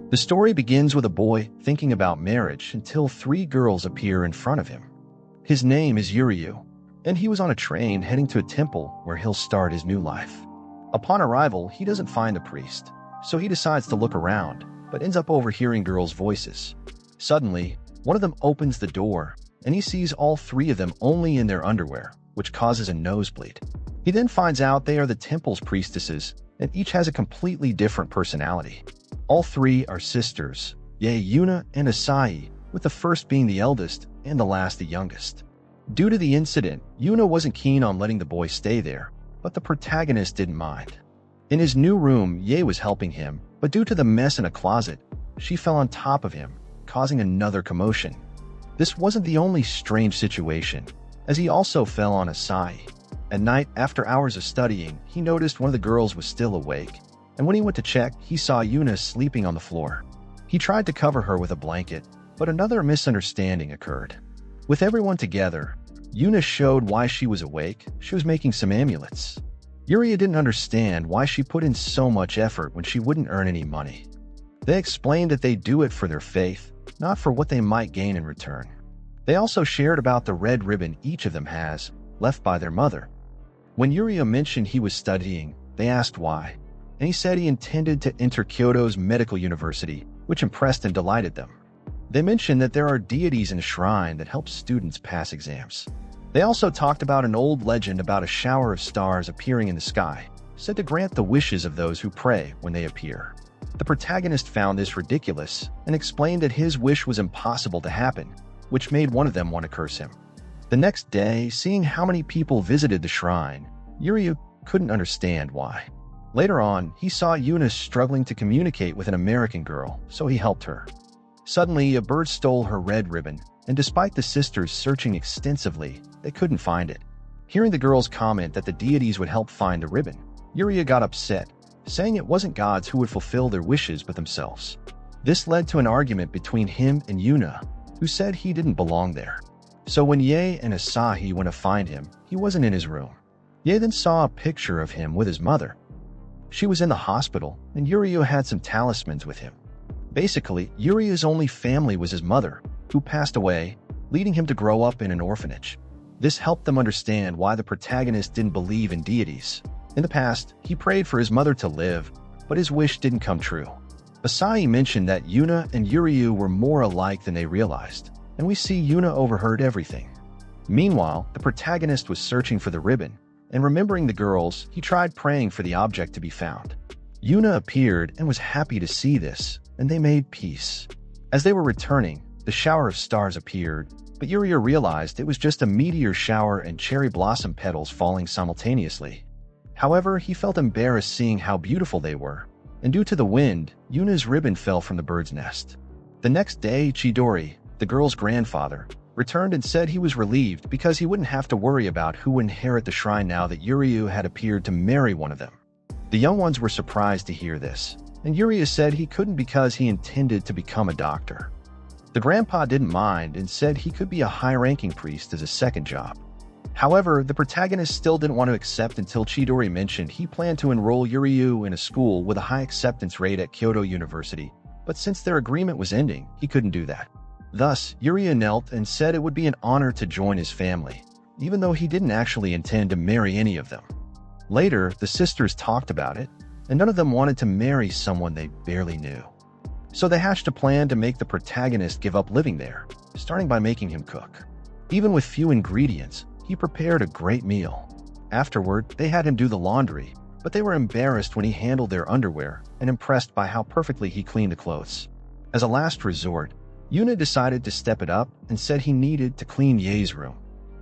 The story begins with a boy thinking about marriage until three girls appear in front of him. His name is Yuryu, and he was on a train heading to a temple where he'll start his new life. Upon arrival, he doesn't find the priest, so he decides to look around, but ends up overhearing girls' voices. Suddenly, one of them opens the door, and he sees all three of them only in their underwear, which causes a nosebleed. He then finds out they are the temple's priestesses, and each has a completely different personality. All three are sisters, Yuna and Asahi, with the first being the eldest and the last the youngest. Due to the incident, Yuna wasn't keen on letting the boy stay there, but the protagonist didn't mind. In his new room, Ye was helping him, but due to the mess in a closet, she fell on top of him, causing another commotion. This wasn't the only strange situation, as he also fell on Asahi. At night, after hours of studying, he noticed one of the girls was still awake, and when he went to check, he saw Yuna sleeping on the floor. He tried to cover her with a blanket, but another misunderstanding occurred. With everyone together, Yuna showed why she was awake. She was making some amulets. Yuria didn't understand why she put in so much effort when she wouldn't earn any money. They explained that they do it for their faith, not for what they might gain in return. They also shared about the red ribbon each of them has, left by their mother. When Yuria mentioned he was studying, they asked why, and he said he intended to enter Kyoto's medical university, which impressed and delighted them. They mentioned that there are deities in a shrine that help students pass exams. They also talked about an old legend about a shower of stars appearing in the sky, said to grant the wishes of those who pray when they appear. The protagonist found this ridiculous and explained that his wish was impossible to happen, which made one of them want to curse him. The next day, seeing how many people visited the shrine, Yuryu couldn't understand why. Later on, he saw Yuna struggling to communicate with an American girl, so he helped her. Suddenly, a bird stole her red ribbon, and despite the sisters searching extensively, they couldn't find it. Hearing the girls comment that the deities would help find the ribbon, Yuria got upset, saying it wasn't gods who would fulfill their wishes but themselves. This led to an argument between him and Yuna, who said he didn't belong there. So when Ye and Asahi went to find him, he wasn't in his room. Ye then saw a picture of him with his mother. She was in the hospital, and Yuria had some talismans with him. Basically, Yuria's only family was his mother, who passed away, leading him to grow up in an orphanage. This helped them understand why the protagonist didn't believe in deities. In the past, he prayed for his mother to live, but his wish didn't come true. Asahi mentioned that Yuna and Yuryu were more alike than they realized, and we see Yuna overheard everything. Meanwhile, the protagonist was searching for the ribbon, and remembering the girls, he tried praying for the object to be found. Yuna appeared and was happy to see this, and they made peace. As they were returning, the shower of stars appeared, but Yuria realized it was just a meteor shower and cherry blossom petals falling simultaneously. However, he felt embarrassed seeing how beautiful they were, and due to the wind, Yuna's ribbon fell from the bird's nest. The next day, Chidori, the girl's grandfather, returned and said he was relieved because he wouldn't have to worry about who would inherit the shrine now that Yuryu had appeared to marry one of them. The young ones were surprised to hear this, and Yuria said he couldn't because he intended to become a doctor. The grandpa didn't mind and said he could be a high-ranking priest as a second job. However, the protagonist still didn't want to accept until Chidori mentioned he planned to enroll Yuryu in a school with a high acceptance rate at Kyoto University, but since their agreement was ending, he couldn't do that. Thus, Yuria knelt and said it would be an honor to join his family, even though he didn't actually intend to marry any of them. Later, the sisters talked about it, and none of them wanted to marry someone they barely knew. So they hatched a plan to make the protagonist give up living there, starting by making him cook. Even with few ingredients, he prepared a great meal. Afterward, they had him do the laundry, but they were embarrassed when he handled their underwear and impressed by how perfectly he cleaned the clothes. As a last resort, Yuna decided to step it up and said he needed to clean Ye's room.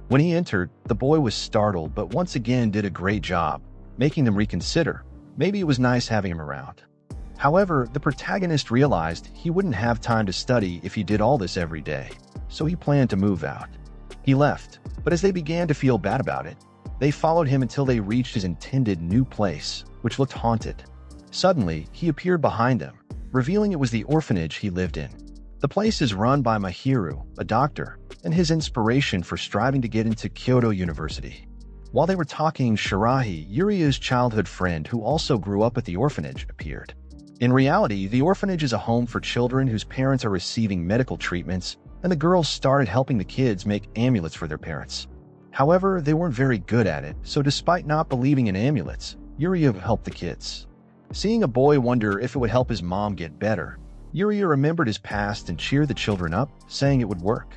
When he entered, the boy was startled but once again did a great job, making them reconsider. Maybe it was nice having him around. However, the protagonist realized he wouldn't have time to study if he did all this every day, so he planned to move out. He left, but as they began to feel bad about it, they followed him until they reached his intended new place, which looked haunted. Suddenly, he appeared behind them, revealing it was the orphanage he lived in. The place is run by Mahiru, a doctor, and his inspiration for striving to get into Kyoto University. While they were talking, Shirahi, Yuria's childhood friend who also grew up at the orphanage, appeared. In reality, the orphanage is a home for children whose parents are receiving medical treatments, and the girls started helping the kids make amulets for their parents. However, they weren't very good at it, so despite not believing in amulets, Yuria helped the kids. Seeing a boy wonder if it would help his mom get better, Yuria remembered his past and cheered the children up, saying it would work.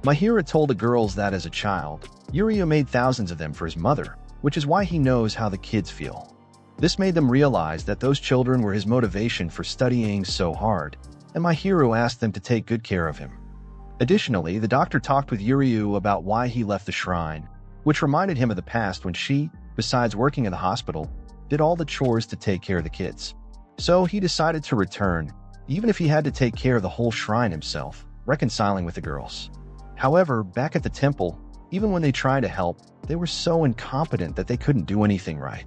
Mahira told the girls that as a child, Yuria made thousands of them for his mother, which is why he knows how the kids feel. This made them realize that those children were his motivation for studying so hard, and Mahiro asked them to take good care of him. Additionally, the doctor talked with Yuryu about why he left the shrine, which reminded him of the past when she, besides working in the hospital, did all the chores to take care of the kids. So he decided to return, even if he had to take care of the whole shrine himself, reconciling with the girls. However, back at the temple, even when they tried to help, they were so incompetent that they couldn't do anything right.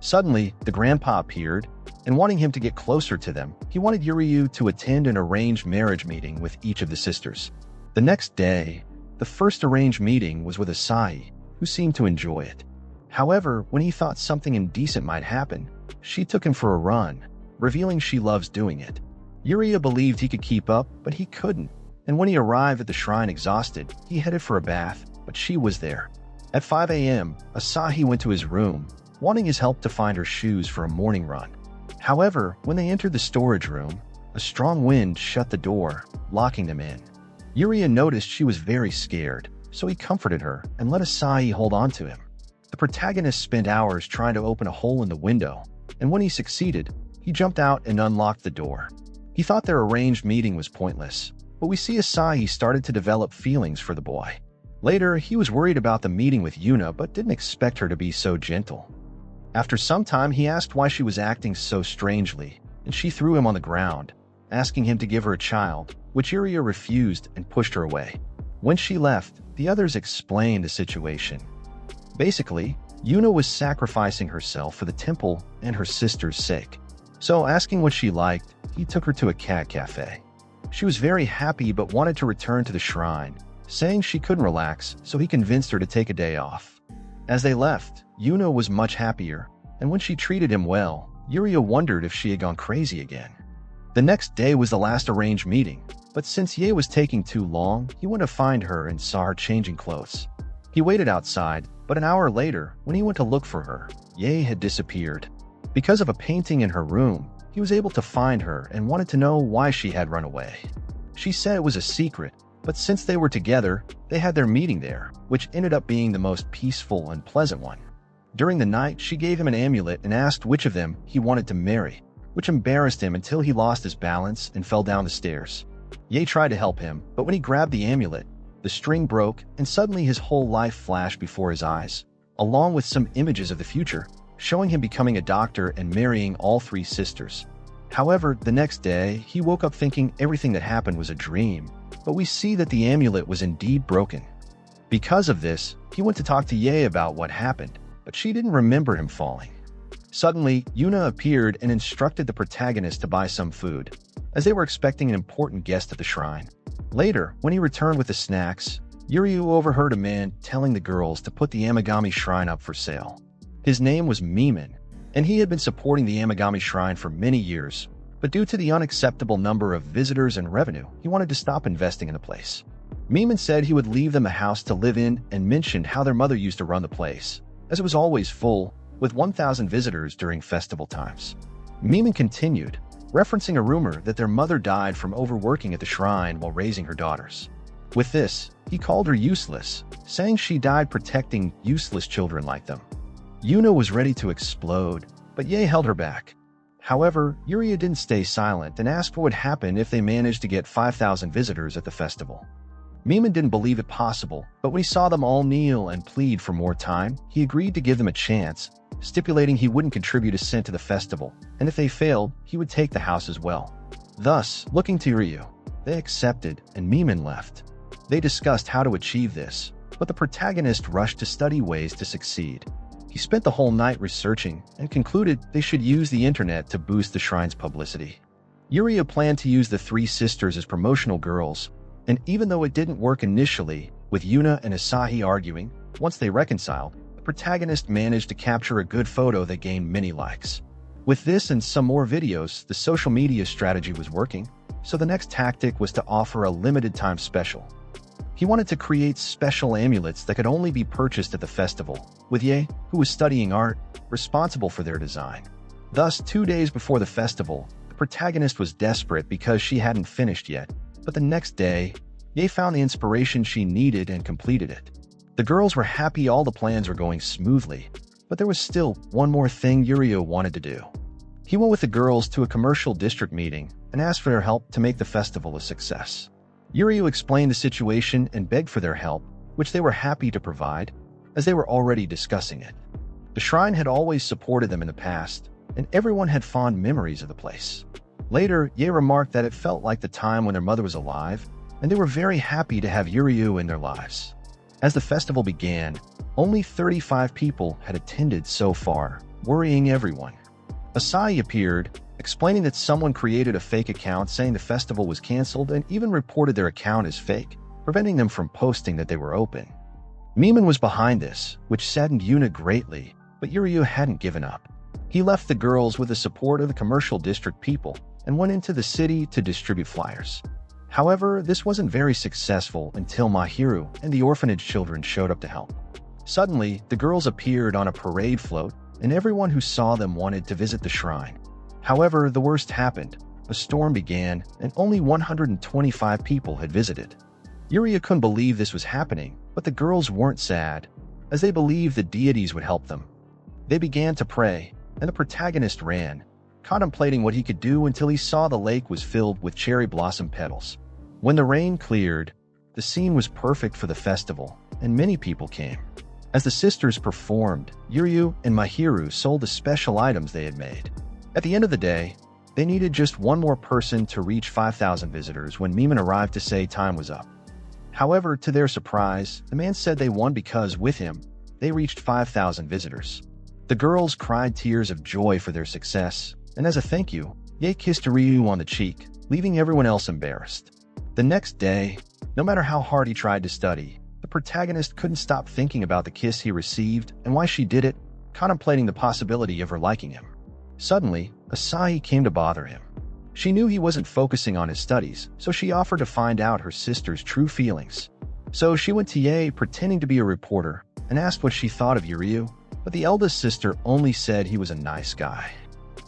Suddenly, the grandpa appeared, and wanting him to get closer to them, he wanted Yuryu to attend an arranged marriage meeting with each of the sisters. The next day, the first arranged meeting was with Asahi, who seemed to enjoy it. However, when he thought something indecent might happen, she took him for a run, revealing she loves doing it. Yuria believed he could keep up, but he couldn't, and when he arrived at the shrine exhausted, he headed for a bath, but she was there. At 5 a.m., Asahi went to his room, wanting his help to find her shoes for a morning run. However, when they entered the storage room, a strong wind shut the door, locking them in. Yuria noticed she was very scared, so he comforted her and let Asahi hold on to him. The protagonist spent hours trying to open a hole in the window, and when he succeeded, he jumped out and unlocked the door. He thought their arranged meeting was pointless, but we see Asahi started to develop feelings for the boy. Later, he was worried about the meeting with Yuna but didn't expect her to be so gentle. After some time, he asked why she was acting so strangely, and she threw him on the ground, asking him to give her a child, which Yuria refused and pushed her away. When she left, the others explained the situation. Basically, Yuna was sacrificing herself for the temple and her sister's sake. So, asking what she liked, he took her to a cat cafe. She was very happy but wanted to return to the shrine, saying she couldn't relax, so he convinced her to take a day off. As they left, Yuna was much happier, and when she treated him well, Yuria wondered if she had gone crazy again. The next day was the last arranged meeting, but since Ye was taking too long, he went to find her and saw her changing clothes. He waited outside, but an hour later, when he went to look for her, Ye had disappeared. Because of a painting in her room, he was able to find her and wanted to know why she had run away. She said it was a secret, but since they were together, they had their meeting there, which ended up being the most peaceful and pleasant one. During the night, she gave him an amulet and asked which of them he wanted to marry, which embarrassed him until he lost his balance and fell down the stairs. Ye tried to help him, but when he grabbed the amulet, the string broke and suddenly his whole life flashed before his eyes, along with some images of the future, showing him becoming a doctor and marrying all three sisters. However, the next day, he woke up thinking everything that happened was a dream, but we see that the amulet was indeed broken. Because of this, he went to talk to Ye about what happened, but she didn't remember him falling. Suddenly, Yuna appeared and instructed the protagonist to buy some food, as they were expecting an important guest at the shrine. Later, when he returned with the snacks, Yuryu overheard a man telling the girls to put the Amigami shrine up for sale. His name was Miman, and he had been supporting the Amigami shrine for many years, but due to the unacceptable number of visitors and revenue, he wanted to stop investing in the place. Miman said he would leave them a house to live in and mentioned how their mother used to run the place, as it was always full, with 1,000 visitors during festival times. Miman continued, referencing a rumor that their mother died from overworking at the shrine while raising her daughters. With this, he called her useless, saying she died protecting useless children like them. Yuna was ready to explode, but Ye held her back. However, Yuria didn't stay silent and asked what would happen if they managed to get 5,000 visitors at the festival. Miman didn't believe it possible, but when he saw them all kneel and plead for more time, he agreed to give them a chance, stipulating he wouldn't contribute a cent to the festival, and if they failed, he would take the house as well. Thus, looking to Ryu, they accepted and Miman left. They discussed how to achieve this, but the protagonist rushed to study ways to succeed. He spent the whole night researching and concluded they should use the internet to boost the shrine's publicity. Yuria planned to use the three sisters as promotional girls, and even though it didn't work initially, with Yuna and Asahi arguing, once they reconciled, the protagonist managed to capture a good photo that gained many likes. With this and some more videos, the social media strategy was working, so the next tactic was to offer a limited time special. He wanted to create special amulets that could only be purchased at the festival, with Ye, who was studying art, responsible for their design. Thus, 2 days before the festival, the protagonist was desperate because she hadn't finished yet, but the next day, Ye found the inspiration she needed and completed it. The girls were happy all the plans were going smoothly, but there was still one more thing Yurio wanted to do. He went with the girls to a commercial district meeting and asked for their help to make the festival a success. Yurio explained the situation and begged for their help, which they were happy to provide, as they were already discussing it. The shrine had always supported them in the past, and everyone had fond memories of the place. Later, Ye remarked that it felt like the time when their mother was alive, and they were very happy to have Yurio in their lives. As the festival began, only 35 people had attended so far, worrying everyone. Asahi appeared, explaining that someone created a fake account saying the festival was canceled and even reported their account as fake, preventing them from posting that they were open. Miman was behind this, which saddened Yuna greatly, but Yurio hadn't given up. He left the girls with the support of the commercial district people and went into the city to distribute flyers. However, this wasn't very successful until Mahiru and the orphanage children showed up to help. Suddenly, the girls appeared on a parade float, and everyone who saw them wanted to visit the shrine. However, the worst happened. A storm began, and only 125 people had visited. Yuria couldn't believe this was happening, but the girls weren't sad, as they believed the deities would help them. They began to pray, and the protagonist ran, contemplating what he could do until he saw the lake was filled with cherry blossom petals. When the rain cleared, the scene was perfect for the festival, and many people came. As the sisters performed, Yuryu and Mahiru sold the special items they had made. At the end of the day, they needed just one more person to reach 5,000 visitors when Miman arrived to say time was up. However, to their surprise, the man said they won because, with him, they reached 5,000 visitors. The girls cried tears of joy for their success, and as a thank you, Ye kissed Ryu on the cheek, leaving everyone else embarrassed. The next day, no matter how hard he tried to study, the protagonist couldn't stop thinking about the kiss he received and why she did it, contemplating the possibility of her liking him. Suddenly, Asahi came to bother him. She knew he wasn't focusing on his studies, so she offered to find out her sister's true feelings. So she went to Ye pretending to be a reporter and asked what she thought of Yuryu, but the eldest sister only said he was a nice guy.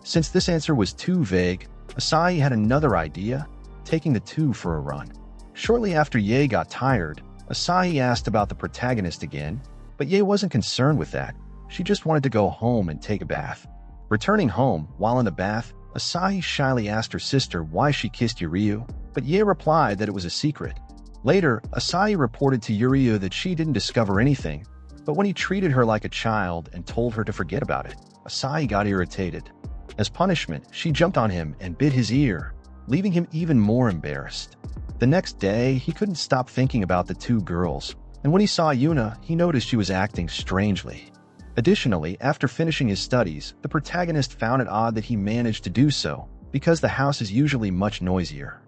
Since this answer was too vague, Asahi had another idea, taking the two for a run. Shortly after Ye got tired, Asahi asked about the protagonist again, but Ye wasn't concerned with that. She just wanted to go home and take a bath. Returning home, while in the bath, Asahi shyly asked her sister why she kissed Yuryu, but Ye replied that it was a secret. Later, Asahi reported to Yuryu that she didn't discover anything, but when he treated her like a child and told her to forget about it, Asahi got irritated. As punishment, she jumped on him and bit his ear, leaving him even more embarrassed. The next day, he couldn't stop thinking about the two girls, and when he saw Yuna, he noticed she was acting strangely. Additionally, after finishing his studies, the protagonist found it odd that he managed to do so, because the house is usually much noisier.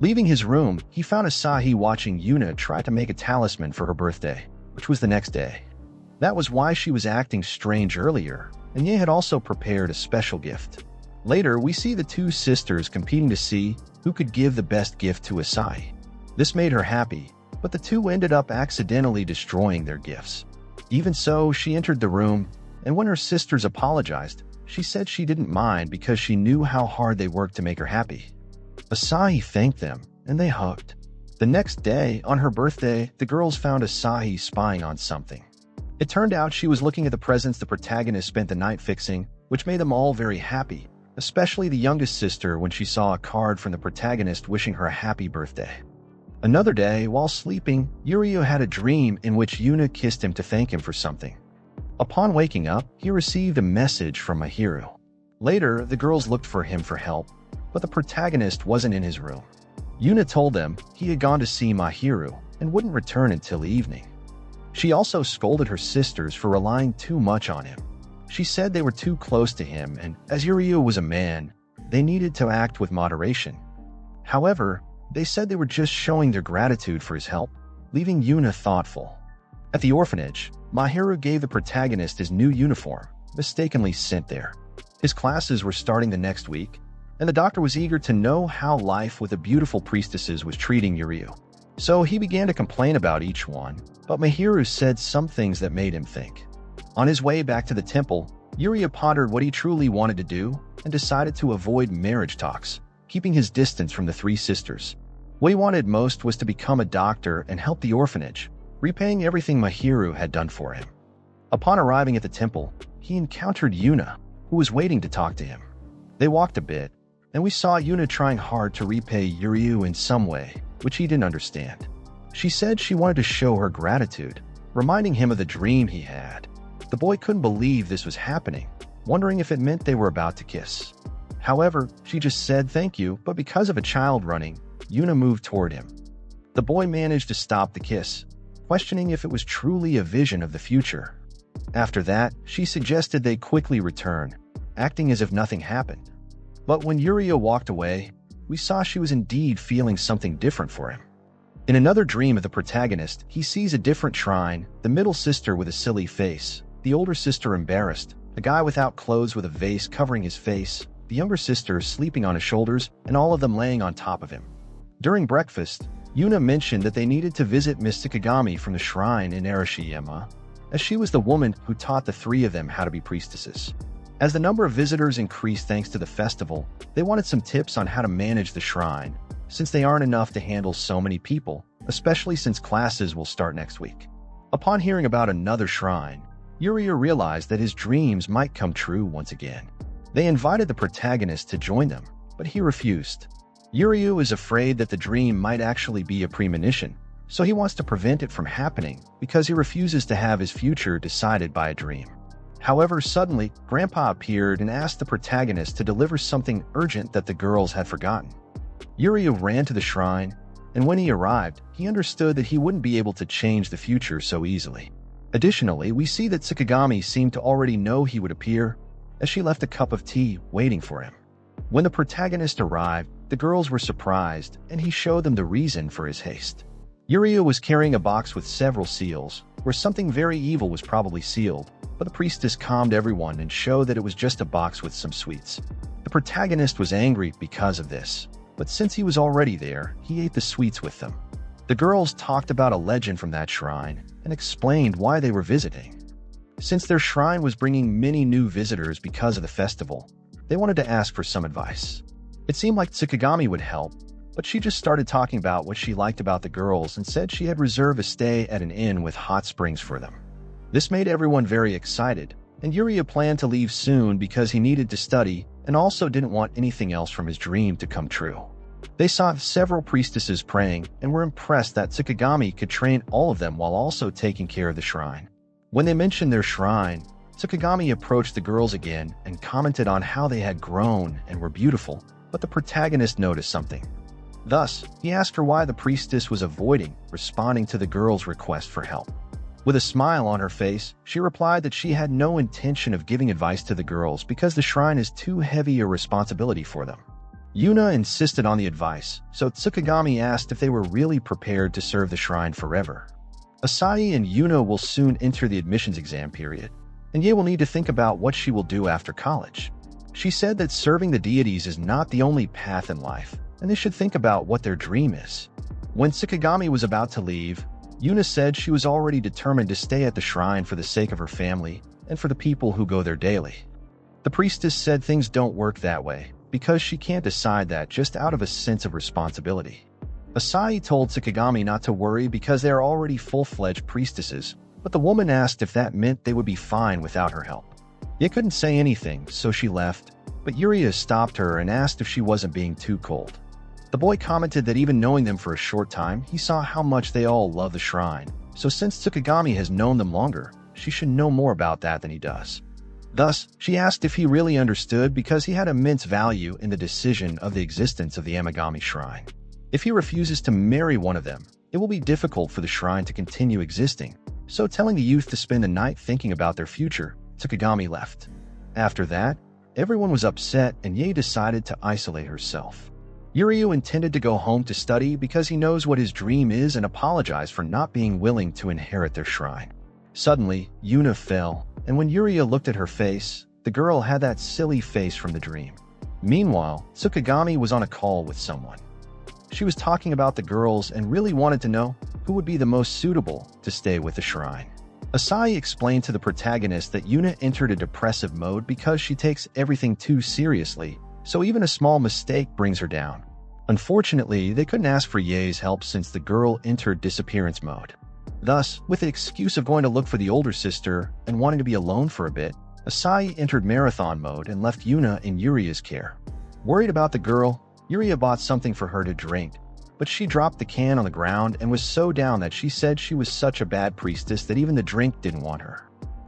Leaving his room, he found Asahi watching Yuna try to make a talisman for her birthday, which was the next day. That was why she was acting strange earlier, and Ye had also prepared a special gift. Later, we see the two sisters competing to see who could give the best gift to Asahi. This made her happy, but the two ended up accidentally destroying their gifts. Even so, she entered the room, and when her sisters apologized, she said she didn't mind because she knew how hard they worked to make her happy. Asahi thanked them, and they hugged. The next day, on her birthday, the girls found Asahi spying on something. It turned out she was looking at the presents the protagonist spent the night fixing, which made them all very happy, especially the youngest sister when she saw a card from the protagonist wishing her a happy birthday. Another day, while sleeping, Yuryu had a dream in which Yuna kissed him to thank him for something. Upon waking up, he received a message from Mahiru. Later, the girls looked for him for help, but the protagonist wasn't in his room. Yuna told them he had gone to see Mahiru and wouldn't return until evening. She also scolded her sisters for relying too much on him. She said they were too close to him, and as Yuryu was a man, they needed to act with moderation. However, they said they were just showing their gratitude for his help, leaving Yuna thoughtful. At the orphanage, Mahiru gave the protagonist his new uniform, mistakenly sent there. His classes were starting the next week, and the doctor was eager to know how life with the beautiful priestesses was treating Yuryu. So he began to complain about each one, but Mahiru said some things that made him think. On his way back to the temple, Yuryu pondered what he truly wanted to do and decided to avoid marriage talks, keeping his distance from the three sisters. What he wanted most was to become a doctor and help the orphanage, repaying everything Mahiru had done for him. Upon arriving at the temple, he encountered Yuna, who was waiting to talk to him. They walked a bit, and we saw Yuna trying hard to repay Yuryu in some way, which he didn't understand. She said she wanted to show her gratitude, reminding him of the dream he had. The boy couldn't believe this was happening, wondering if it meant they were about to kiss. However, she just said thank you, but because of a child running, Yuna moved toward him. The boy managed to stop the kiss, questioning if it was truly a vision of the future. After that, she suggested they quickly return, acting as if nothing happened. But when Yuryu walked away, we saw she was indeed feeling something different for him. In another dream of the protagonist, he sees a different shrine, the middle sister with a silly face, the older sister embarrassed, a guy without clothes with a vase covering his face, the younger sister sleeping on his shoulders, and all of them laying on top of him. During breakfast, Yuna mentioned that they needed to visit Miss Sakagami from the shrine in Arashiyama, as she was the woman who taught the three of them how to be priestesses. As the number of visitors increased thanks to the festival, they wanted some tips on how to manage the shrine, since they aren't enough to handle so many people, especially since classes will start next week. Upon hearing about another shrine, Yuryu realized that his dreams might come true once again. They invited the protagonist to join them, but he refused. Yuryu is afraid that the dream might actually be a premonition, so he wants to prevent it from happening because he refuses to have his future decided by a dream. However, suddenly, Grandpa appeared and asked the protagonist to deliver something urgent that the girls had forgotten. Yuryu ran to the shrine, and when he arrived, he understood that he wouldn't be able to change the future so easily. Additionally, we see that Sakagami seemed to already know he would appear, as she left a cup of tea waiting for him. When the protagonist arrived, the girls were surprised, and he showed them the reason for his haste. Yuryu was carrying a box with several seals, where something very evil was probably sealed, but the priestess calmed everyone and showed that it was just a box with some sweets. The protagonist was angry because of this, but since he was already there, he ate the sweets with them. The girls talked about a legend from that shrine and explained why they were visiting. Since their shrine was bringing many new visitors because of the festival, they wanted to ask for some advice. It seemed like Tsukigami would help, but she just started talking about what she liked about the girls and said she had reserved a stay at an inn with hot springs for them. This made everyone very excited, and Yuryu planned to leave soon because he needed to study and also didn't want anything else from his dream to come true. They saw several priestesses praying and were impressed that Tsukigami could train all of them while also taking care of the shrine. When they mentioned their shrine, Tsukigami approached the girls again and commented on how they had grown and were beautiful, but the protagonist noticed something. Thus, he asked her why the priestess was avoiding responding to the girl's request for help. With a smile on her face, she replied that she had no intention of giving advice to the girls because the shrine is too heavy a responsibility for them. Yuna insisted on the advice, so Tsukigami asked if they were really prepared to serve the shrine forever. Asahi and Yuna will soon enter the admissions exam period, and Ye will need to think about what she will do after college. She said that serving the deities is not the only path in life, and they should think about what their dream is. When Tsukigami was about to leave, Yuna said she was already determined to stay at the shrine for the sake of her family and for the people who go there daily. The priestess said things don't work that way because she can't decide that just out of a sense of responsibility. Asahi told Tsukigami not to worry because they are already full-fledged priestesses, but the woman asked if that meant they would be fine without her help. Ye couldn't say anything, so she left, but Yuryu stopped her and asked if she wasn't being too cold. The boy commented that even knowing them for a short time, he saw how much they all love the shrine, so since Tsukigami has known them longer, she should know more about that than he does. Thus, she asked if he really understood because he had immense value in the decision of the existence of the Amigami Shrine. If he refuses to marry one of them, it will be difficult for the shrine to continue existing, so telling the youth to spend the night thinking about their future, Tsukigami left. After that, everyone was upset and Ye decided to isolate herself. Yuryu intended to go home to study because he knows what his dream is and apologized for not being willing to inherit their shrine. Suddenly, Yuna fell, and when Yuryu looked at her face, The girl had that silly face from the dream. Meanwhile, Tsukigami was on a call with someone. She was talking about the girls and really wanted to know who would be the most suitable to stay with the shrine. Asahi explained to the protagonist that Yuna entered a depressive mode because she takes everything too seriously, so even a small mistake brings her down. Unfortunately, they couldn't ask for Ye's help since the girl entered disappearance mode. Thus, with the excuse of going to look for the older sister and wanting to be alone for a bit, Asahi entered marathon mode and left Yuna in Yuria's care. Worried about the girl, Yuria bought something for her to drink, but she dropped the can on the ground and was so down that she said she was such a bad priestess that even the drink didn't want her.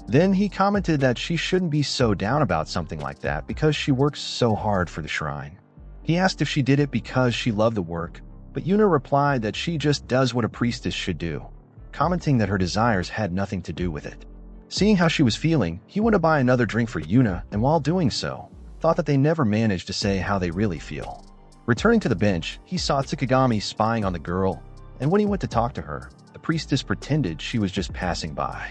Then he commented that she shouldn't be so down about something like that because she works so hard for the shrine. He asked if she did it because she loved the work, but Yuna replied that she just does what a priestess should do, commenting that her desires had nothing to do with it. Seeing how she was feeling, he went to buy another drink for Yuna, and while doing so, thought that they never managed to say how they really feel. Returning to the bench, he saw Tsukigami spying on the girl, and when he went to talk to her, the priestess pretended she was just passing by.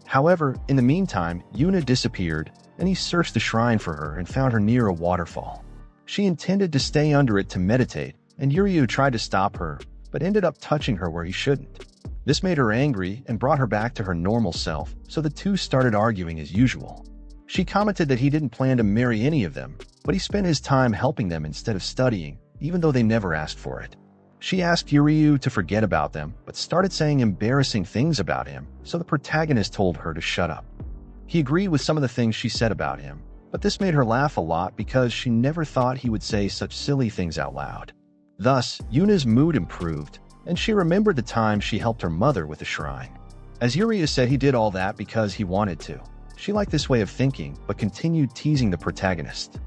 However, in the meantime, Yuna disappeared, and he searched the shrine for her and found her near a waterfall. She intended to stay under it to meditate, and Yuryu tried to stop her, but ended up touching her where he shouldn't. This made her angry and brought her back to her normal self, so the two started arguing as usual. She commented that he didn't plan to marry any of them, but he spent his time helping them instead of studying, even though they never asked for it. She asked Yuryu to forget about them, but started saying embarrassing things about him, so the protagonist told her to shut up. He agreed with some of the things she said about him, but this made her laugh a lot because she never thought he would say such silly things out loud. Thus, Yuna's mood improved, and she remembered the time she helped her mother with the shrine. As Yuria said, he did all that because he wanted to. She liked this way of thinking, but continued teasing the protagonist.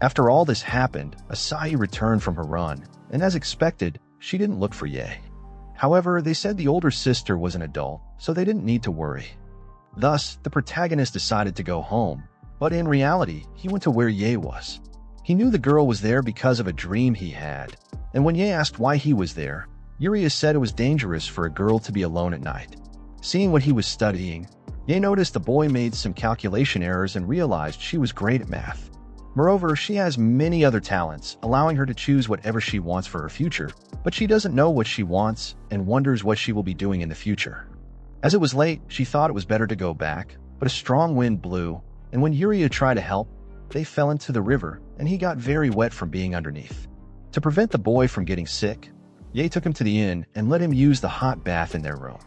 After all this happened, Asahi returned from her run, and as expected, she didn't look for Ye. However, they said the older sister was an adult, so they didn't need to worry. Thus, the protagonist decided to go home, but in reality, he went to where Ye was. He knew the girl was there because of a dream he had, and when Ye asked why he was there, Yuria said it was dangerous for a girl to be alone at night. Seeing what he was studying, Ye noticed the boy made some calculation errors and realized she was great at math. Moreover, she has many other talents, allowing her to choose whatever she wants for her future, but she doesn't know what she wants and wonders what she will be doing in the future. As it was late, she thought it was better to go back, but a strong wind blew, and when Yuria tried to help, they fell into the river, and he got very wet from being underneath. To prevent the boy from getting sick, Ye took him to the inn and let him use the hot bath in their room.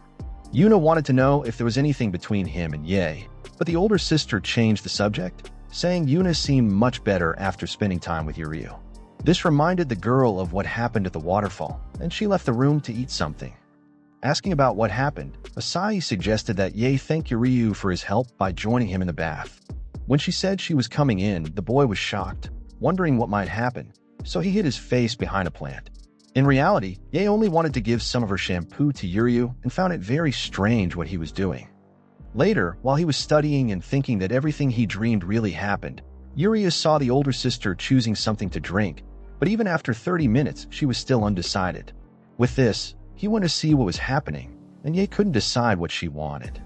Yuna wanted to know if there was anything between him and Ye, but the older sister changed the subject, saying Yuna seemed much better after spending time with Yuryu. This reminded the girl of what happened at the waterfall, and she left the room to eat something. Asking about what happened, Asahi suggested that Ye thank Yuryu for his help by joining him in the bath. When she said she was coming in, the boy was shocked, wondering what might happen, so he hid his face behind a plant. In reality, Ye only wanted to give some of her shampoo to Yuryu and found it very strange what he was doing. Later, while he was studying and thinking that everything he dreamed really happened, Yuria saw the older sister choosing something to drink, but even after 30 minutes, she was still undecided. With this, he went to see what was happening, and Ye couldn't decide what she wanted.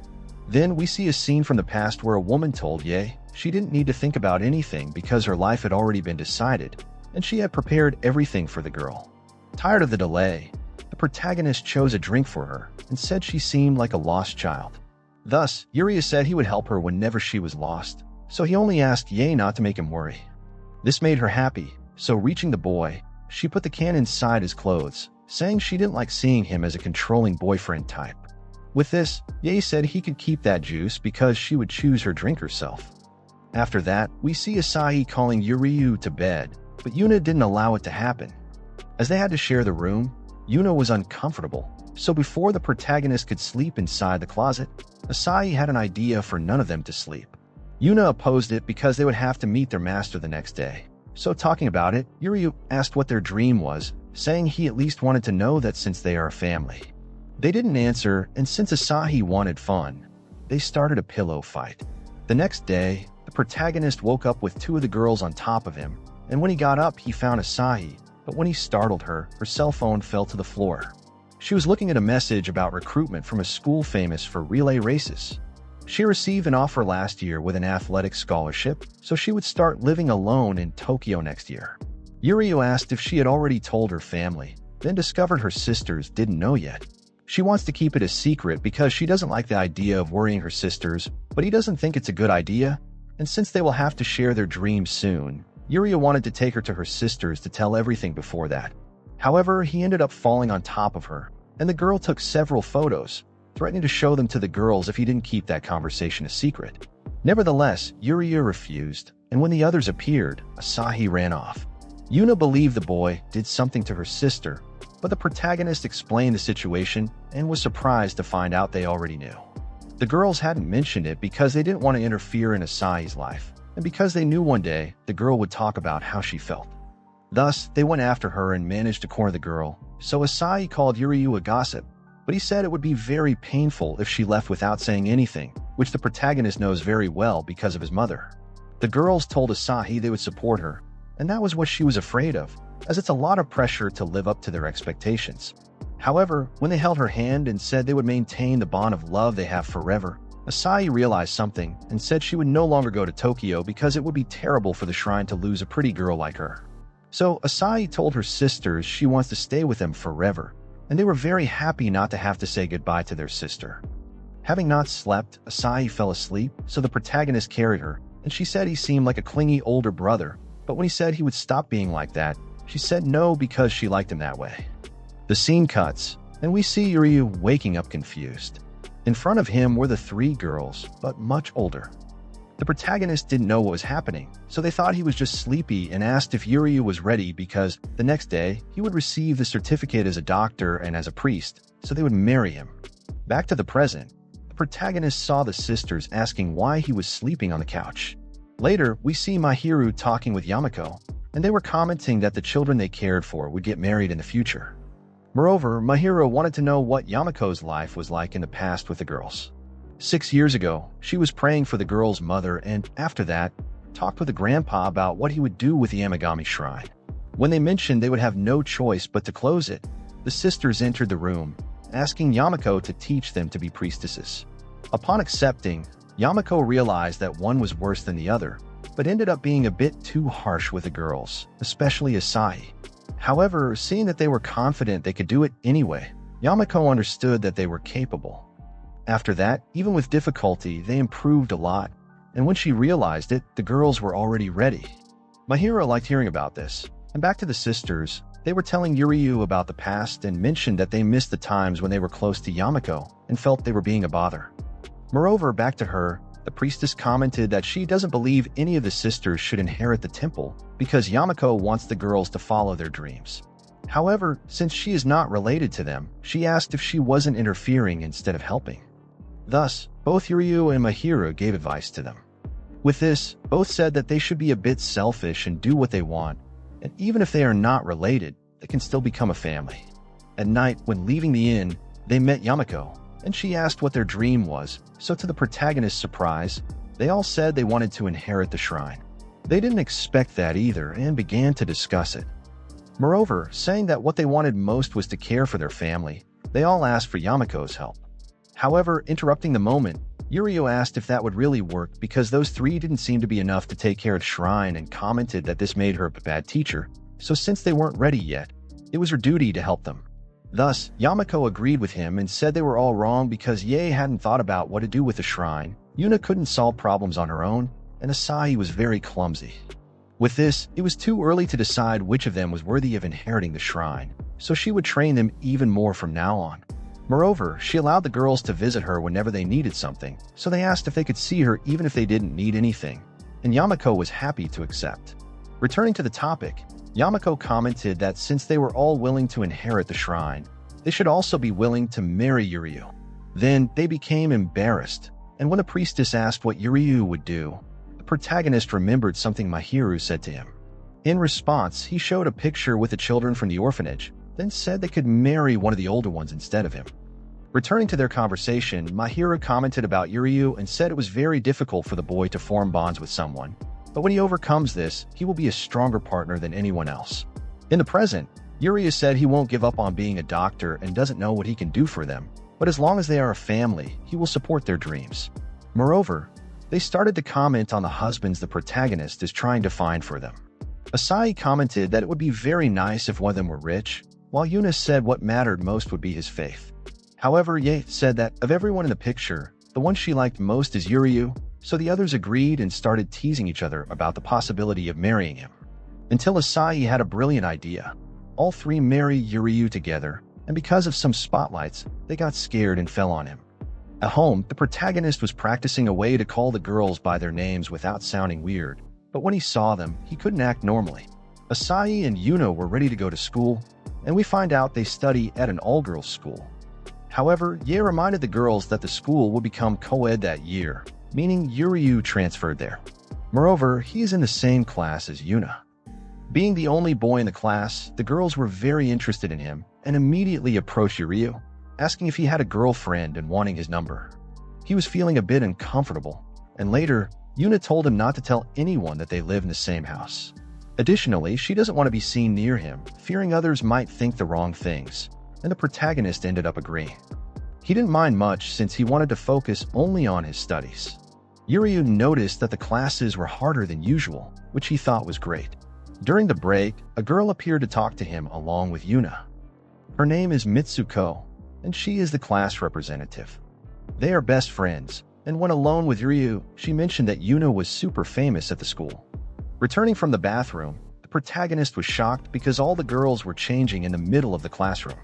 Then we see a scene from the past where a woman told Ye she didn't need to think about anything because her life had already been decided, and she had prepared everything for the girl. Tired of the delay, the protagonist chose a drink for her and said she seemed like a lost child. Thus, Yuria said he would help her whenever she was lost, so he only asked Ye not to make him worry. This made her happy, so reaching the boy, she put the can inside his clothes, saying she didn't like seeing him as a controlling boyfriend type. With this, Ye said he could keep that juice because she would choose her drink herself. After that, we see Asahi calling Yuryu to bed, but Yuna didn't allow it to happen. As they had to share the room, Yuna was uncomfortable, so before the protagonist could sleep inside the closet, Asahi had an idea for none of them to sleep. Yuna opposed it because they would have to meet their master the next day. So talking about it, Yuryu asked what their dream was, saying he at least wanted to know that since they are a family. They didn't answer, and since Asahi wanted fun, they started a pillow fight. The next day, the protagonist woke up with two of the girls on top of him, and when he got up, he found Asahi, but when he startled her, her cell phone fell to the floor. She was looking at a message about recruitment from a school famous for relay races. She received an offer last year with an athletic scholarship, so she would start living alone in Tokyo next year. Yuryu asked if she had already told her family, then discovered her sisters didn't know yet. She wants to keep it a secret because she doesn't like the idea of worrying her sisters, but he doesn't think it's a good idea, and since they will have to share their dreams soon, Yuryu wanted to take her to her sisters to tell everything before that. However, he ended up falling on top of her, and the girl took several photos, threatening to show them to the girls if he didn't keep that conversation a secret. Nevertheless, Yuryu refused, and when the others appeared, Asahi ran off. Yuna believed the boy did something to her sister, but the protagonist explained the situation and was surprised to find out they already knew. The girls hadn't mentioned it because they didn't want to interfere in Asahi's life, and because they knew one day the girl would talk about how she felt. Thus, they went after her and managed to corner the girl, so Asahi called Yuryu a gossip, but he said it would be very painful if she left without saying anything, which the protagonist knows very well because of his mother. The girls told Asahi they would support her, and that was what she was afraid of, as it's a lot of pressure to live up to their expectations. However, when they held her hand and said they would maintain the bond of love they have forever, Asahi realized something and said she would no longer go to Tokyo because it would be terrible for the shrine to lose a pretty girl like her. So Asahi told her sisters she wants to stay with them forever, and they were very happy not to have to say goodbye to their sister. Having not slept, Asahi fell asleep, so the protagonist carried her, and she said he seemed like a clingy older brother, but when he said he would stop being like that, she said no because she liked him that way. The scene cuts, and we see Yuryu waking up confused. In front of him were the three girls, but much older. The protagonist didn't know what was happening, so they thought he was just sleepy and asked if Yuryu was ready because the next day he would receive the certificate as a doctor and as a priest, so they would marry him. Back to the present, the protagonist saw the sisters asking why he was sleeping on the couch. Later, we see Mahiru talking with Yamako, and they were commenting that the children they cared for would get married in the future. Moreover, Mahiru wanted to know what Yamako's life was like in the past with the girls. 6 years ago, she was praying for the girl's mother and, after that, talked with the grandpa about what he would do with the Amigami shrine. When they mentioned they would have no choice but to close it, the sisters entered the room, asking Yamako to teach them to be priestesses. Upon accepting, Yamako realized that one was worse than the other, but ended up being a bit too harsh with the girls, especially Asahi. However, seeing that they were confident they could do it anyway, Yamako understood that they were capable. After that, even with difficulty, they improved a lot, and when she realized it, the girls were already ready. Mahiru liked hearing about this, and back to the sisters, they were telling Yuryu about the past and mentioned that they missed the times when they were close to Yamako and felt they were being a bother. Moreover, back to her, the priestess commented that she doesn't believe any of the sisters should inherit the temple because Yamako wants the girls to follow their dreams. However, since she is not related to them, she asked if she wasn't interfering instead of helping. Thus, both Yuryu and Mahiru gave advice to them. With this, both said that they should be a bit selfish and do what they want, and even if they are not related, they can still become a family. At night, when leaving the inn, they met Yamako, and she asked what their dream was, so to the protagonist's surprise, they all said they wanted to inherit the shrine. They didn't expect that either and began to discuss it. Moreover, saying that what they wanted most was to care for their family, they all asked for Yamako's help. However, interrupting the moment, Yuryu asked if that would really work because those three didn't seem to be enough to take care of the shrine and commented that this made her a bad teacher, so since they weren't ready yet, it was her duty to help them. Thus, Yamako agreed with him and said they were all wrong because Yae hadn't thought about what to do with the shrine, Yuna couldn't solve problems on her own, and Asahi was very clumsy. With this, it was too early to decide which of them was worthy of inheriting the shrine, so she would train them even more from now on. Moreover, she allowed the girls to visit her whenever they needed something, so they asked if they could see her even if they didn't need anything, and Yamako was happy to accept. Returning to the topic, Yamako commented that since they were all willing to inherit the shrine, they should also be willing to marry Yuryu. Then they became embarrassed, and when the priestess asked what Yuryu would do, the protagonist remembered something Mahiru said to him. In response, he showed a picture with the children from the orphanage, then said they could marry one of the older ones instead of him. Returning to their conversation, Mahiru commented about Yuryu and said it was very difficult for the boy to form bonds with someone, but when he overcomes this, he will be a stronger partner than anyone else. In the present, Yuryu said he won't give up on being a doctor and doesn't know what he can do for them, but as long as they are a family, he will support their dreams. Moreover, they started to comment on the husbands the protagonist is trying to find for them. Asai commented that it would be very nice if one of them were rich, while Yuna said what mattered most would be his faith. However, Ye said that of everyone in the picture, the one she liked most is Yuryu, so the others agreed and started teasing each other about the possibility of marrying him. Until Asai had a brilliant idea. All three marry Yuryu together, and because of some spotlights, they got scared and fell on him. At home, the protagonist was practicing a way to call the girls by their names without sounding weird, but when he saw them, he couldn't act normally. Asai and Yuna were ready to go to school, and we find out they study at an all-girls school. However, Ye reminded the girls that the school would become co-ed that year, meaning Yuryu transferred there. Moreover, he is in the same class as Yuna. Being the only boy in the class, the girls were very interested in him and immediately approached Yuryu, asking if he had a girlfriend and wanting his number. He was feeling a bit uncomfortable, and later, Yuna told him not to tell anyone that they live in the same house. Additionally, she doesn't want to be seen near him, fearing others might think the wrong things, and the protagonist ended up agreeing. He didn't mind much since he wanted to focus only on his studies. Yuryu noticed that the classes were harder than usual, which he thought was great. During the break, a girl appeared to talk to him along with Yuna. Her name is Mitsuko, and she is the class representative. They are best friends, and when alone with Ryu, she mentioned that Yuna was super famous at the school. Returning from the bathroom, the protagonist was shocked because all the girls were changing in the middle of the classroom.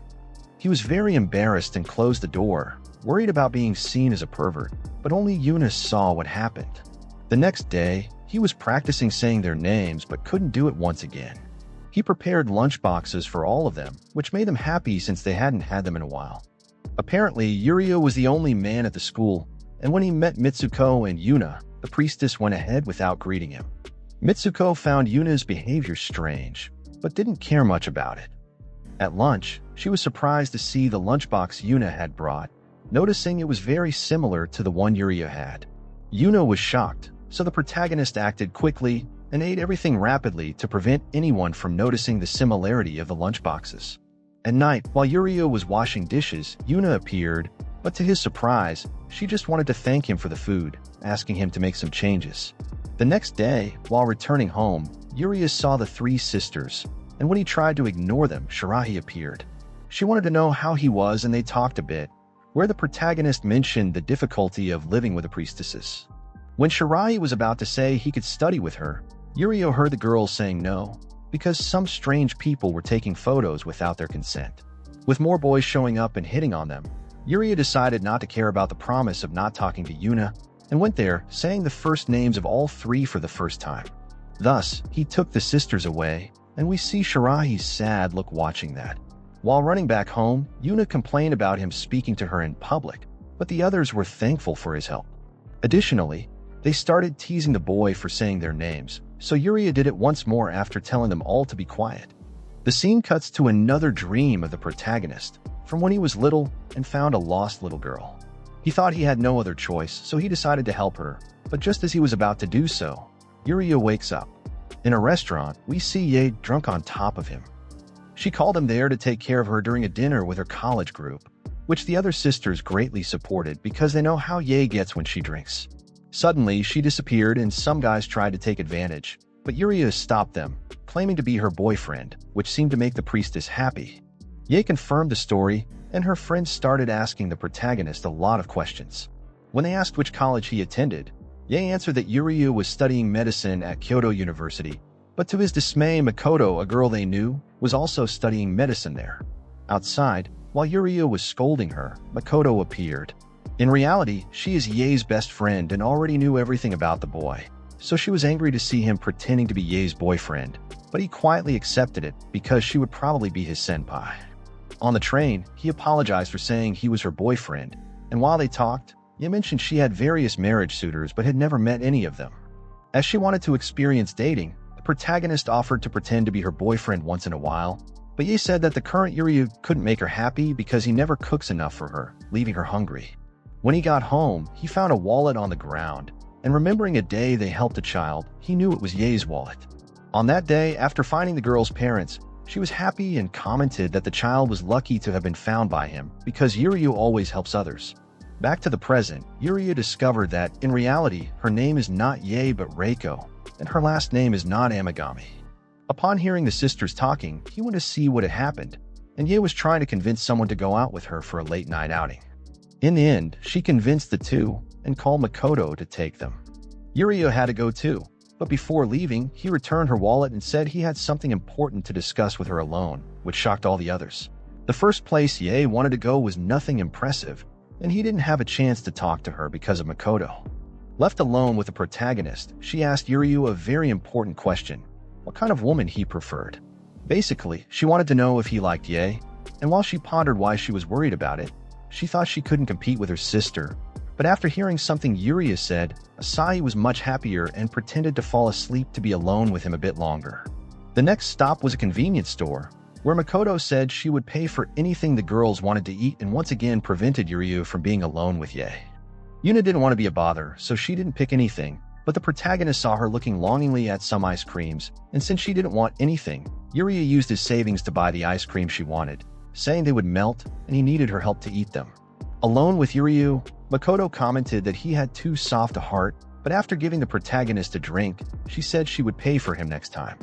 He was very embarrassed and closed the door, worried about being seen as a pervert, but only Yuna saw what happened. The next day, he was practicing saying their names but couldn't do it once again. He prepared lunchboxes for all of them, which made them happy since they hadn't had them in a while. Apparently, Yuryu was the only man at the school, and when he met Mitsuko and Yuna, the priestess went ahead without greeting him. Mitsuko found Yuna's behavior strange, but didn't care much about it. At lunch, she was surprised to see the lunchbox Yuna had brought, noticing it was very similar to the one Yuryu had. Yuna was shocked, so the protagonist acted quickly and ate everything rapidly to prevent anyone from noticing the similarity of the lunchboxes. At night, while Yuryu was washing dishes, Yuna appeared, but to his surprise, she just wanted to thank him for the food, asking him to make some changes. The next day, while returning home, Yuryu saw the three sisters, and when he tried to ignore them, Shirahi appeared. She wanted to know how he was and they talked a bit, where the protagonist mentioned the difficulty of living with the priestesses. When Shirahi was about to say he could study with her, Yuryu heard the girls saying no, because some strange people were taking photos without their consent. With more boys showing up and hitting on them, Yuryu decided not to care about the promise of not talking to Yuna, and went there, saying the first names of all three for the first time. Thus, he took the sisters away, and we see Shirahi's sad look watching that. While running back home, Yuna complained about him speaking to her in public, but the others were thankful for his help. Additionally, they started teasing the boy for saying their names, so Yuryu did it once more after telling them all to be quiet. The scene cuts to another dream of the protagonist, from when he was little and found a lost little girl. He thought he had no other choice, so he decided to help her, but just as he was about to do so, Yuryu wakes up. In a restaurant, we see Ye drunk on top of him. She called him there to take care of her during a dinner with her college group, which the other sisters greatly supported because they know how Ye gets when she drinks. Suddenly, she disappeared and some guys tried to take advantage, but Yuryu stopped them, claiming to be her boyfriend, which seemed to make the priestess happy. Ye confirmed the story, and her friends started asking the protagonist a lot of questions. When they asked which college he attended, Ye answered that Yuryu was studying medicine at Kyoto University, but to his dismay, Makoto, a girl they knew, was also studying medicine there. Outside, while Yuryu was scolding her, Makoto appeared. In reality, she is Ye's best friend and already knew everything about the boy, so she was angry to see him pretending to be Ye's boyfriend, but he quietly accepted it because she would probably be his senpai. On the train, he apologized for saying he was her boyfriend, and while they talked, Ye mentioned she had various marriage suitors but had never met any of them. As she wanted to experience dating, the protagonist offered to pretend to be her boyfriend once in a while, but Ye said that the current Yuryu couldn't make her happy because he never cooks enough for her, leaving her hungry. When he got home, he found a wallet on the ground, and remembering a day they helped a child, he knew it was Ye's wallet. On that day, after finding the girl's parents, she was happy and commented that the child was lucky to have been found by him because Yuryu always helps others. Back to the present, Yuria discovered that, in reality, her name is not Ye but Reiko, and her last name is not Amigami. Upon hearing the sisters talking, he went to see what had happened, and Ye was trying to convince someone to go out with her for a late-night outing. In the end, she convinced the two and called Makoto to take them. Yuria had to go too, but before leaving, he returned her wallet and said he had something important to discuss with her alone, which shocked all the others. The first place Ye wanted to go was nothing impressive, and he didn't have a chance to talk to her because of Makoto. Left alone with the protagonist, she asked Yuryu a very important question: what kind of woman he preferred. Basically, she wanted to know if he liked Ye, and while she pondered why she was worried about it, she thought she couldn't compete with her sister. But after hearing something Yuria said, Asahi was much happier and pretended to fall asleep to be alone with him a bit longer. The next stop was a convenience store, where Makoto said she would pay for anything the girls wanted to eat and once again prevented Yuryu from being alone with Ye. Yuna didn't want to be a bother, so she didn't pick anything, but the protagonist saw her looking longingly at some ice creams, and since she didn't want anything, Yuria used his savings to buy the ice cream she wanted, saying they would melt and he needed her help to eat them. Alone with Yuryu, Makoto commented that he had too soft a heart, but after giving the protagonist a drink, she said she would pay for him next time.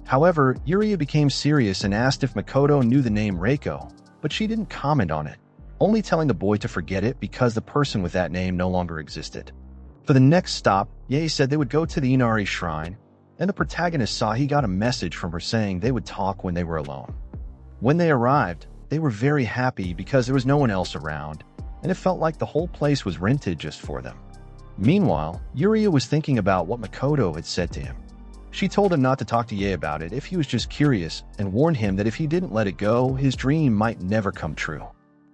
However, Yuria became serious and asked if Makoto knew the name Reiko, but she didn't comment on it, only telling the boy to forget it because the person with that name no longer existed. For the next stop, Ye said they would go to the Inari shrine, and the protagonist saw he got a message from her saying they would talk when they were alone. When they arrived, they were very happy because there was no one else around, and it felt like the whole place was rented just for them. Meanwhile, Yuria was thinking about what Makoto had said to him. She told him not to talk to Ye about it if he was just curious, and warned him that if he didn't let it go, his dream might never come true.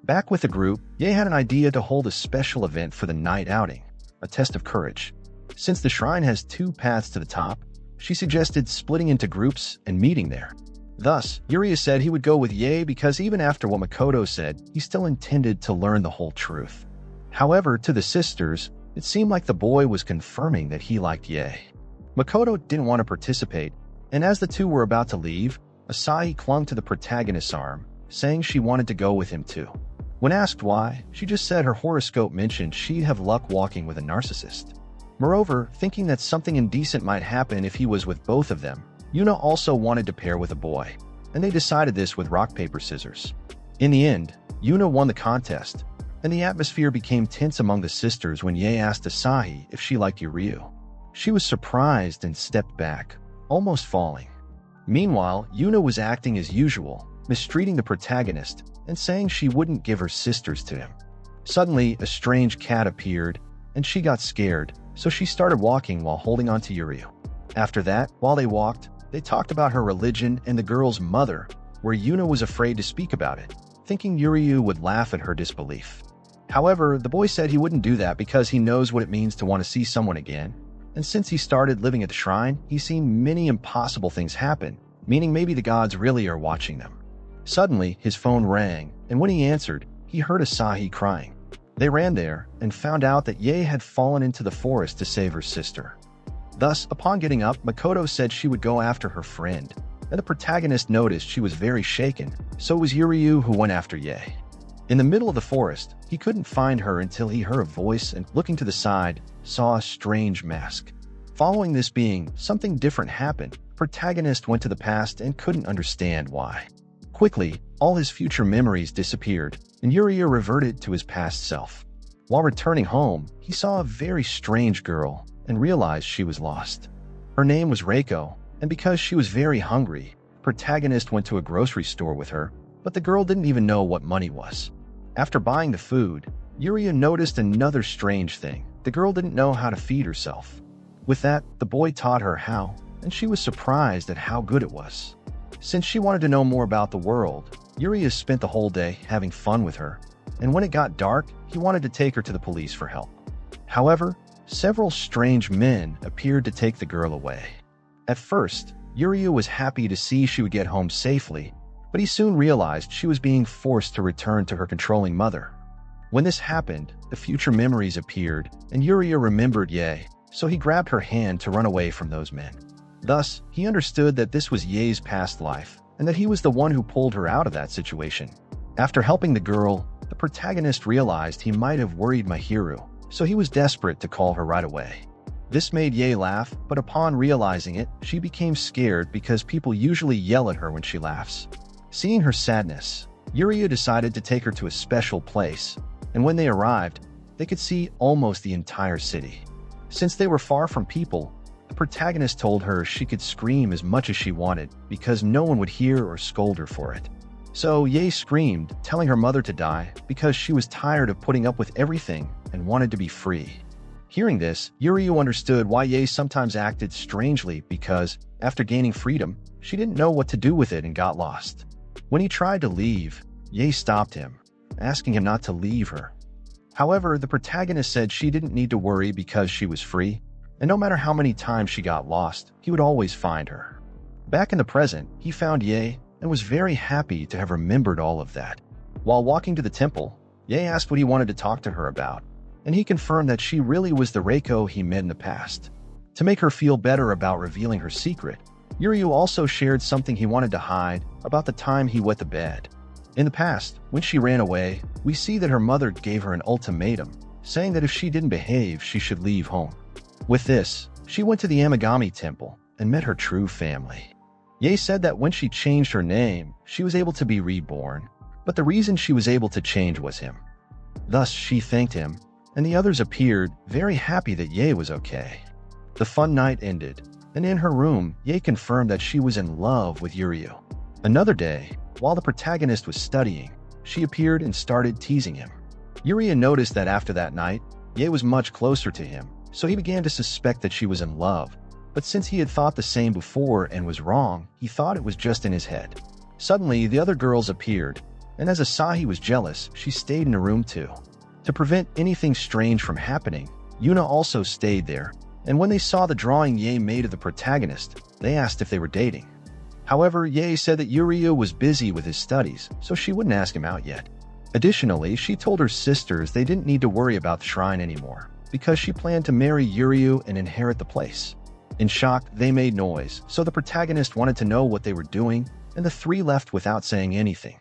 Back with the group, Ye had an idea to hold a special event for the night outing, a test of courage. Since the shrine has two paths to the top, she suggested splitting into groups and meeting there. Thus, Yuria said he would go with Ye because even after what Makoto said, he still intended to learn the whole truth. However, to the sisters, it seemed like the boy was confirming that he liked Ye. Makoto didn't want to participate, and as the two were about to leave, Asahi clung to the protagonist's arm, saying she wanted to go with him too. When asked why, she just said her horoscope mentioned she'd have luck walking with a narcissist. Moreover, thinking that something indecent might happen if he was with both of them, Yuna also wanted to pair with a boy, and they decided this with rock, paper, scissors. In the end, Yuna won the contest, and the atmosphere became tense among the sisters when Ye asked Asahi if she liked Yuryu. She was surprised and stepped back, almost falling. Meanwhile, Yuna was acting as usual, mistreating the protagonist and saying she wouldn't give her sisters to him. Suddenly, a strange cat appeared, and she got scared, so she started walking while holding on to Yuryu. After that, while they walked, they talked about her religion and the girl's mother, where Yuna was afraid to speak about it, thinking Yuryu would laugh at her disbelief. However, the boy said he wouldn't do that because he knows what it means to want to see someone again, and since he started living at the shrine, he's seen many impossible things happen, meaning maybe the gods really are watching them. Suddenly, his phone rang, and when he answered, he heard Asahi crying. They ran there and found out that Ye had fallen into the forest to save her sister. Thus, upon getting up, Makoto said she would go after her friend, and the protagonist noticed she was very shaken, so it was Yuryu who went after Ye. In the middle of the forest, he couldn't find her until he heard a voice and, looking to the side, saw a strange mask. Following this being, something different happened. The protagonist went to the past and couldn't understand why. Quickly, all his future memories disappeared, and Yuryu reverted to his past self. While returning home, he saw a very strange girl and realized she was lost. Her name was Reiko, and because she was very hungry, the protagonist went to a grocery store with her, but the girl didn't even know what money was. After buying the food, Yuryu noticed another strange thing. The girl didn't know how to feed herself. With that, the boy taught her how, and she was surprised at how good it was. Since she wanted to know more about the world, Yuryu spent the whole day having fun with her, and when it got dark, he wanted to take her to the police for help. However, several strange men appeared to take the girl away. At first, Yuryu was happy to see she would get home safely, but he soon realized she was being forced to return to her controlling mother. When this happened, the future memories appeared, and Yuryu remembered Ye, so he grabbed her hand to run away from those men. Thus, he understood that this was Ye's past life, and that he was the one who pulled her out of that situation. After helping the girl, the protagonist realized he might have worried Mahiru, so he was desperate to call her right away. This made Ye laugh, but upon realizing it, she became scared because people usually yell at her when she laughs. Seeing her sadness, Yuryu decided to take her to a special place, and when they arrived, they could see almost the entire city. Since they were far from people, the protagonist told her she could scream as much as she wanted because no one would hear or scold her for it. So Ye screamed, telling her mother to die because she was tired of putting up with everything and wanted to be free. Hearing this, Yuryu understood why Ye sometimes acted strangely because, after gaining freedom, she didn't know what to do with it and got lost. When he tried to leave, Ye stopped him, asking him not to leave her. However, the protagonist said she didn't need to worry because she was free, and no matter how many times she got lost, he would always find her. Back in the present, he found Ye and was very happy to have remembered all of that. While walking to the temple, Ye asked what he wanted to talk to her about, and he confirmed that she really was the Reiko he met in the past. To make her feel better about revealing her secret, Yuryu also shared something he wanted to hide about the time he wet the bed. In the past, when she ran away, we see that her mother gave her an ultimatum, saying that if she didn't behave, she should leave home. With this, she went to the Amigami temple and met her true family. Ye said that when she changed her name, she was able to be reborn, but the reason she was able to change was him. Thus, she thanked him, and the others appeared, very happy that Ye was okay. The fun night ended, and in her room, Ye confirmed that she was in love with Yuryu. Another day, while the protagonist was studying, she appeared and started teasing him. Yuryu noticed that after that night, Ye was much closer to him, so he began to suspect that she was in love. But since he had thought the same before and was wrong, he thought it was just in his head. Suddenly, the other girls appeared, and as Asahi was jealous, she stayed in the room too. To prevent anything strange from happening, Yuna also stayed there, and when they saw the drawing Ye made of the protagonist, they asked if they were dating. However, Ye said that Yuryu was busy with his studies, so she wouldn't ask him out yet. Additionally, she told her sisters they didn't need to worry about the shrine anymore, because she planned to marry Yuryu and inherit the place. In shock, they made noise, so the protagonist wanted to know what they were doing, and the three left without saying anything.